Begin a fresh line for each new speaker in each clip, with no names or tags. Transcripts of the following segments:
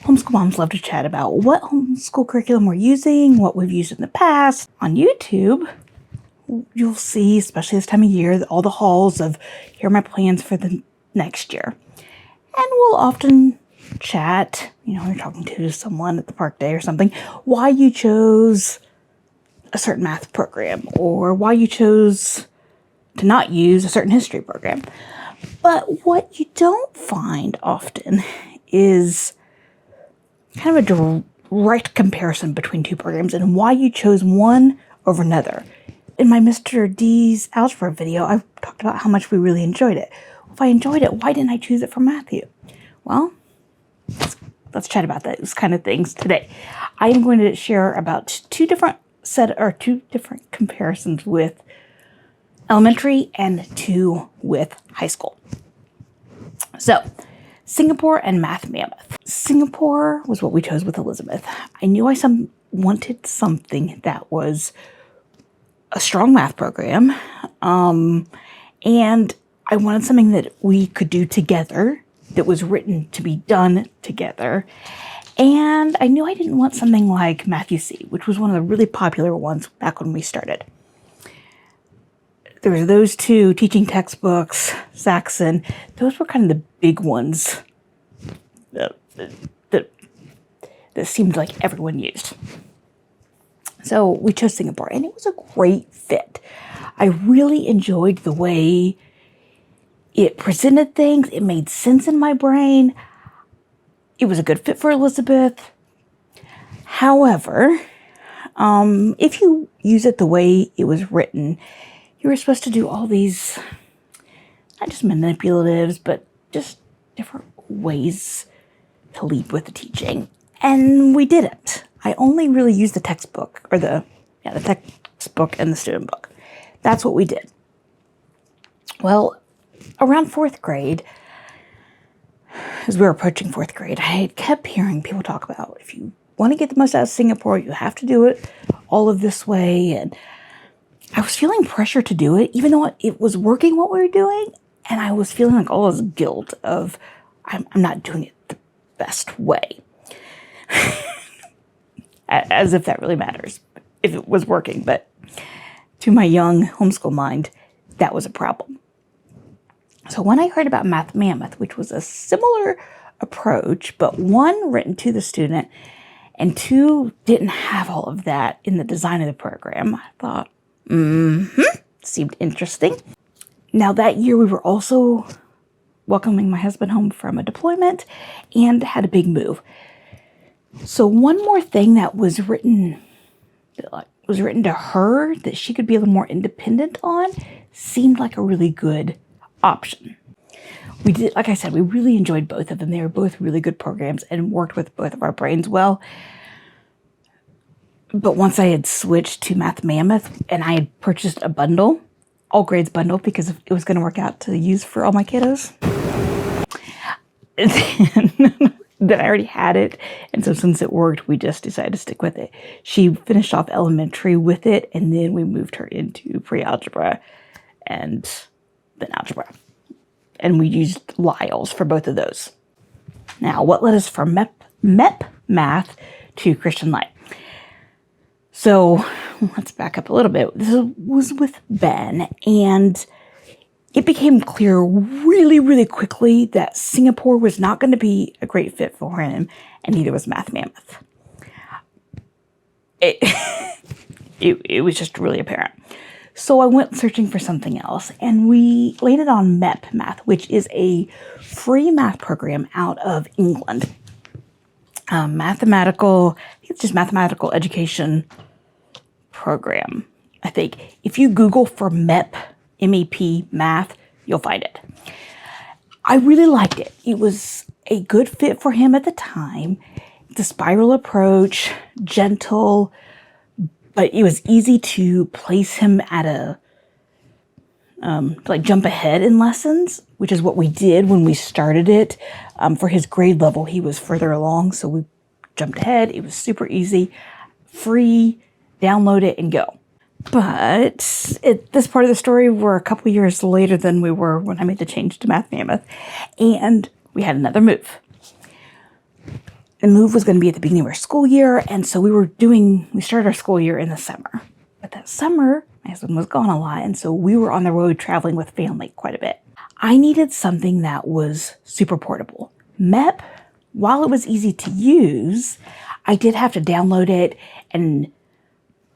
Homeschool moms love to chat about what homeschool curriculum we're using, what we've used in the past. On YouTube, you'll see, especially this time of year, all the hauls of here are my plans for the next year. And we'll often chat, when you're talking to someone at the park day or something, why you chose a certain math program or why you chose to not use a certain history program. But what you don't find often is kind of a direct comparison between two programs and why you chose one over another. In my Mr. D's algebra video, I talked about how much we really enjoyed it. If I enjoyed it, why didn't I choose it for Matthew? Well, let's chat about those kind of things today. I am going to share about two different comparisons with elementary and two with high school. So, Singapore and Math Mammoth. Singapore was what we chose with Elizabeth. I knew I wanted something that was a strong math program, and I wanted something that we could do together, that was written to be done together. And I knew I didn't want something like Matthew C., which was one of the really popular ones back when we started. There were those two teaching textbooks, Saxon. Those were kind of the big ones that seemed like everyone used. So we chose Singapore, and it was a great fit. I really enjoyed the way it presented things. It made sense in my brain. It was a good fit for Elizabeth. However, if you use it the way it was written, you were supposed to do all these, not just manipulatives, but just different ways to lead with the teaching. And we didn't. I only really used the textbook, or the textbook and the student book. That's what we did. Well, around 4th grade, as we were approaching 4th grade, I kept hearing people talk about, if you want to get the most out of Singapore, you have to do it all of this way. And I was feeling pressure to do it, even though it was working what we were doing. And I was feeling like all this guilt of, I'm not doing it the best way. As if that really matters, if it was working. But to my young homeschool mind, that was a problem. So when I heard about Math Mammoth, which was a similar approach, but one written to the student and two didn't have all of that in the design of the program, I thought, seemed interesting. Now that year we were also welcoming my husband home from a deployment and had a big move. So one more thing that was written to her that she could be a little more independent on seemed like a really good option. We did, like I said, we really enjoyed both of them. They were both really good programs and worked with both of our brains well. But once I had switched to Math Mammoth and I had purchased a bundle, all grades bundle, because it was going to work out to use for all my kiddos, then I already had it. And so since it worked, we just decided to stick with it. She finished off elementary with it, and then we moved her into pre-algebra and then algebra. And we used Lyle's for both of those. Now, what led us from MEP Math to Christian Light? So let's back up a little bit. This was with Ben, and it became clear really, really quickly that Singapore was not going to be a great fit for him, and neither was Math Mammoth. It was just really apparent. So I went searching for something else, and we landed on MEP Math, which is a free math program out of England. I think it's just mathematical education program. I think if you Google for MEP, MEP Math, you'll find it. I really liked it. It was a good fit for him at the time. The spiral approach, gentle, but it was easy to place him at jump ahead in lessons, which is what we did when we started it. For his grade level, he was further along, so we jumped ahead. It was super easy, free, download it and go. But this part of the story, we're a couple years later than we were when I made the change to Math Mammoth, and we had another move. the move was going to be at the beginning of our school year, and so we started our school year in the summer. But that summer, my husband was gone a lot, and so we were on the road traveling with family quite a bit. I needed something that was super portable. MEP, while it was easy to use, I did have to download it, and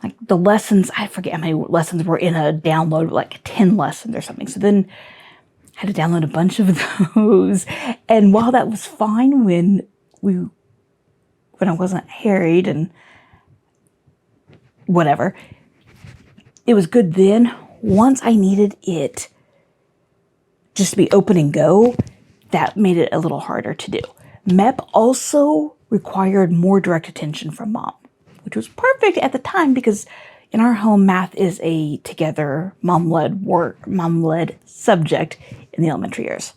like the lessons, I forget how many lessons were in a download, like 10 lessons or something. So then I had to download a bunch of those. And while that was fine when I wasn't harried and whatever, it was good then. Once I needed it just to be open and go, that made it a little harder to do. MEP also required more direct attention from mom, which was perfect at the time because in our home, math is a together mom-led subject in the elementary years.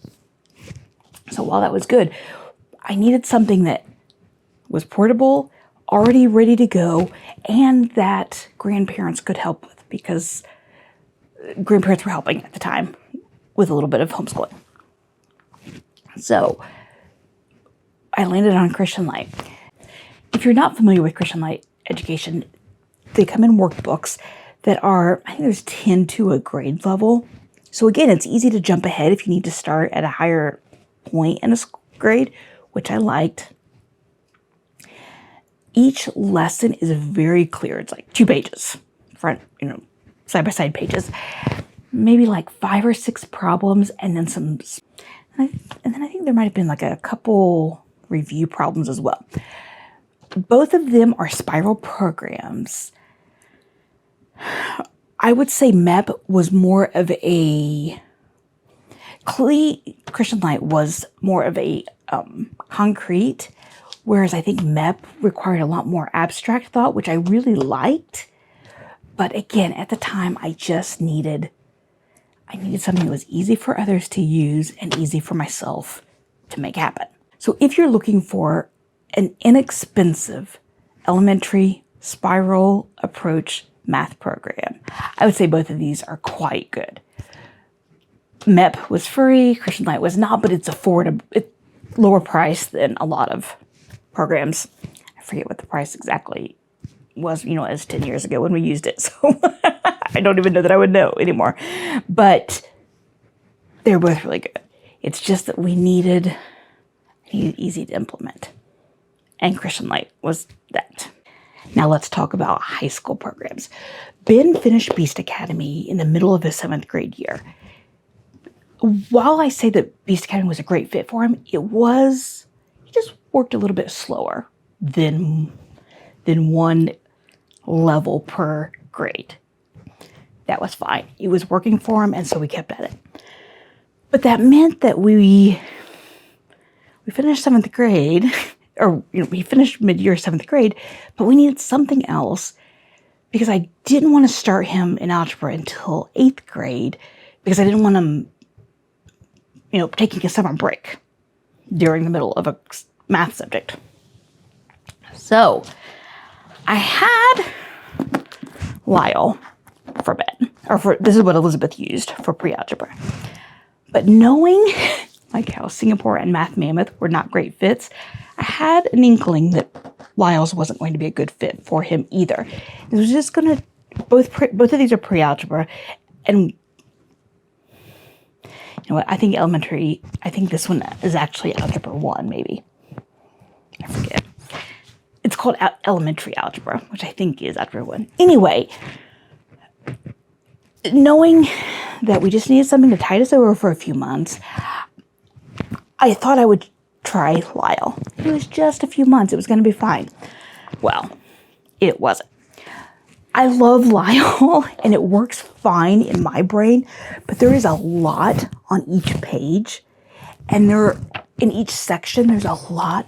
So while that was good, I needed something that was portable, already ready to go, and that grandparents could help with because grandparents were helping at the time with a little bit of homeschooling. So I landed on Christian Light. If you're not familiar with Christian Light education, they come in workbooks that are, I think there's 10 to a grade level. So again, it's easy to jump ahead if you need to start at a higher point in a grade, which I liked. Each lesson is very clear. It's like 2 pages, front, side-by-side pages. Maybe like 5 or 6 problems and then some, and then I think there might have been like a couple review problems as well. Both of them are spiral programs. I would say MEP was more of a, Christian Light was more of a concrete, whereas I think MEP required a lot more abstract thought, which I really liked. But again, at the time, I needed something that was easy for others to use and easy for myself to make happen. So if you're looking for an inexpensive elementary spiral approach math program, I would say both of these are quite good. MEP was free, Christian Light was not, but it's affordable. It's lower price than a lot of programs. I forget what the price exactly was, as 10 years ago when we used it. So I don't even know that I would know anymore. But they're both really good. It's just that we needed easy to implement. And Christian Light was that. Now let's talk about high school programs. Ben finished Beast Academy in the middle of his 7th grade year. While I say that Beast Academy was a great fit for him, he just worked a little bit slower than one level per grade. That was fine. It was working for him, and so we kept at it. But that meant that we finished 7th grade, or we finished mid-year 7th grade, but we needed something else because I didn't want to start him in algebra until 8th grade because I didn't want him, taking a summer break during the middle of a math subject. So I had Lyle for Ben, this is what Elizabeth used for pre-algebra. But knowing like how Singapore and Math Mammoth were not great fits, I had an inkling that Lyle's wasn't going to be a good fit for him either. It was just going to, both of these are pre-algebra, and I think this one is actually Algebra 1, maybe. I forget. It's called Elementary Algebra, which I think is Algebra 1. Anyway, knowing that we just needed something to tide us over for a few months, I thought I would try Lyle. It was just a few months. It was going to be fine. Well, it wasn't. I love Lyle, and it works fine in my brain, but there is a lot on each page, and in each section, there's a lot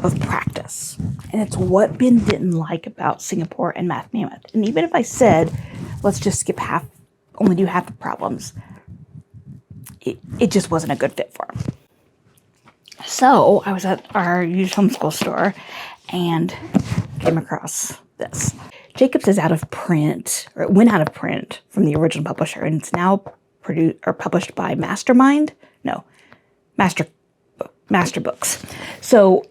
of practice. And it's what Ben didn't like about Singapore and Math Mammoth. And even if I said, let's just skip only do half the problems, it just wasn't a good fit for him. So I was at our used homeschool store and came across this. Jacob's is out of print, or it went out of print from the original publisher, and it's now published by Master Books. So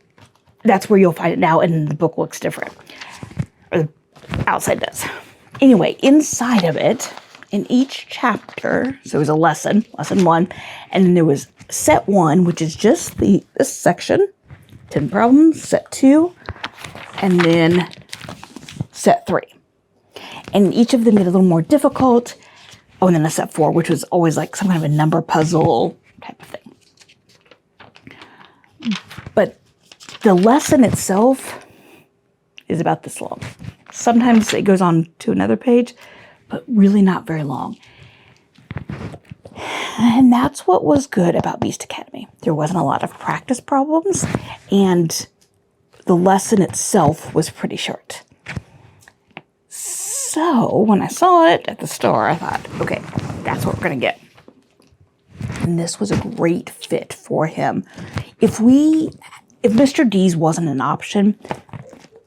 that's where you'll find it now, and the book looks different. Or the outside does. Anyway, inside of it, in each chapter, so it was a lesson 1, and then there was set 1, which is just this section, 10 problems, set 2, and then set 3. And each of them get a little more difficult. Oh, and then a set 4, which was always like some kind of a number puzzle type of thing. But the lesson itself is about this long. Sometimes it goes on to another page, but really not very long. And that's what was good about Beast Academy. There wasn't a lot of practice problems, and the lesson itself was pretty short. So when I saw it at the store, I thought, okay, that's what we're going to get. And this was a great fit for him. If Mr. D's wasn't an option,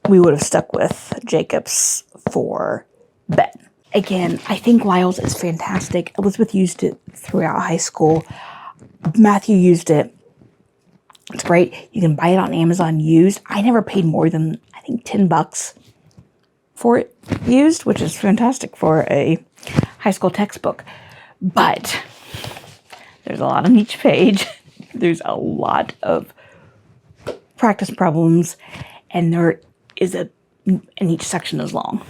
we would have stuck with Jacobs for Ben. Again, I think Lyle's is fantastic. Elizabeth used it throughout high school. Matthew used it. It's great. You can buy it on Amazon used. I never paid more than, I think, $10 for it used, which is fantastic for a high school textbook. But there's a lot on each page. There's a lot of practice problems, and there is and each section is long,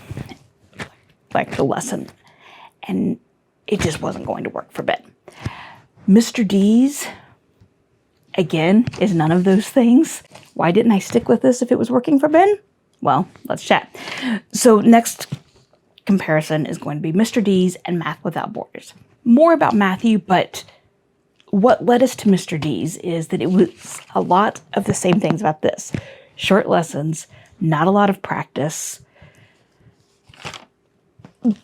like the lesson, and it just wasn't going to work for Ben. Mr. D's, again, is none of those things. Why didn't I stick with this if it was working for Ben? Well, let's chat. So next comparison is going to be Mr. D's and Math Without Borders. More about Matthew, but what led us to Mr. D's is that it was a lot of the same things about this. Short lessons, not a lot of practice,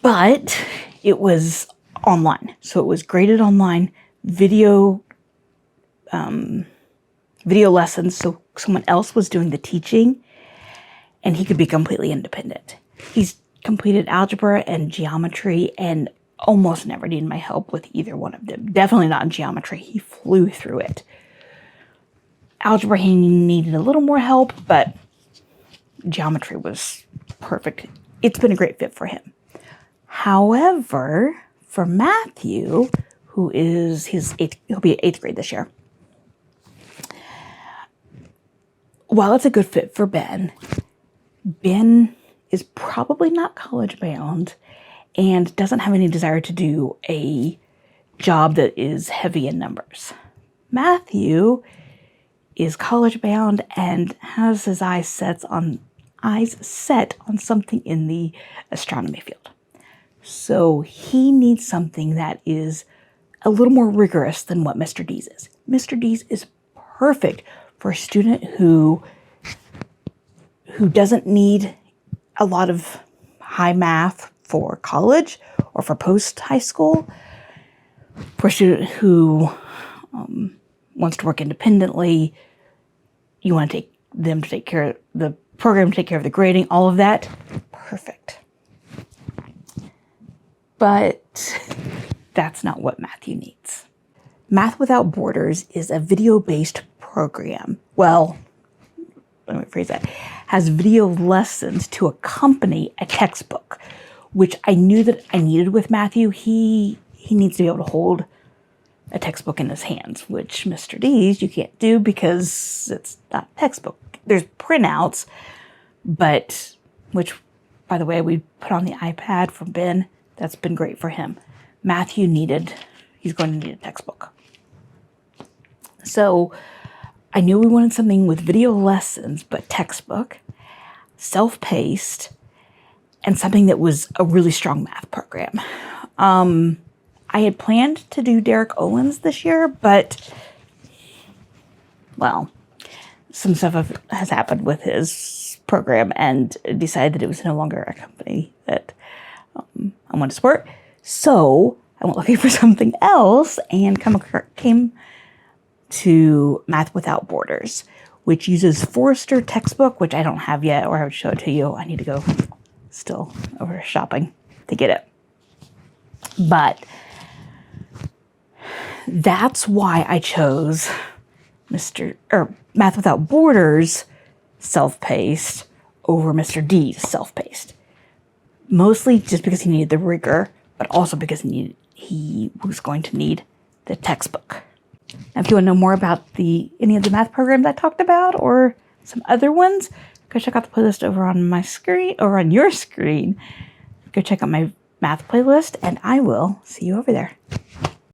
but it was online. So it was graded online, video lessons, so someone else was doing the teaching, and he could be completely independent. He's completed algebra and geometry and almost never needed my help with either one of them. Definitely not in geometry. He flew through it. Algebra, he needed a little more help, but geometry was perfect. It's been a great fit for him. However, for Matthew, who is he'll be 8th grade this year. While it's a good fit for Ben, Ben is probably not college bound and doesn't have any desire to do a job that is heavy in numbers. Matthew is college bound and has his eyes set on something in the astronomy field. So he needs something that is a little more rigorous than what Mr. D's is. Mr. D's is perfect for a student who doesn't need a lot of high math for college or for post-high school, for a student who wants to work independently. You want to take them to take care of the program, to take care of the grading, all of that. Perfect. But that's not what Matthew needs. Math Without Borders is a video-based program. Well, let me rephrase that. Has video lessons to accompany a textbook, which I knew that I needed with Matthew. He needs to be able to hold a textbook in his hands, which Mr. D's you can't do because it's not a textbook. There's printouts, but which, by the way, we put on the iPad for Ben. That's been great for him. Matthew he's going to need a textbook. So I knew we wanted something with video lessons, but textbook, self-paced, and something that was a really strong math program. I had planned to do Derek Owens this year, but, well, some stuff has happened with his program and decided that it was no longer a company that I want to support. So I went looking for something else and came to Math Without Borders, which uses Forrester textbook, which I don't have yet, or I would show it to you. I need to go still over shopping to get it. But that's why I chose Math Without Borders self-paced over Mr. D's self-paced. Mostly just because he needed the rigor, but also because he was going to need the textbook. Now, if you want to know more about any of the math programs I talked about or some other ones, go check out the playlist over on my screen, or on your screen. Go check out my math playlist, and I will see you over there.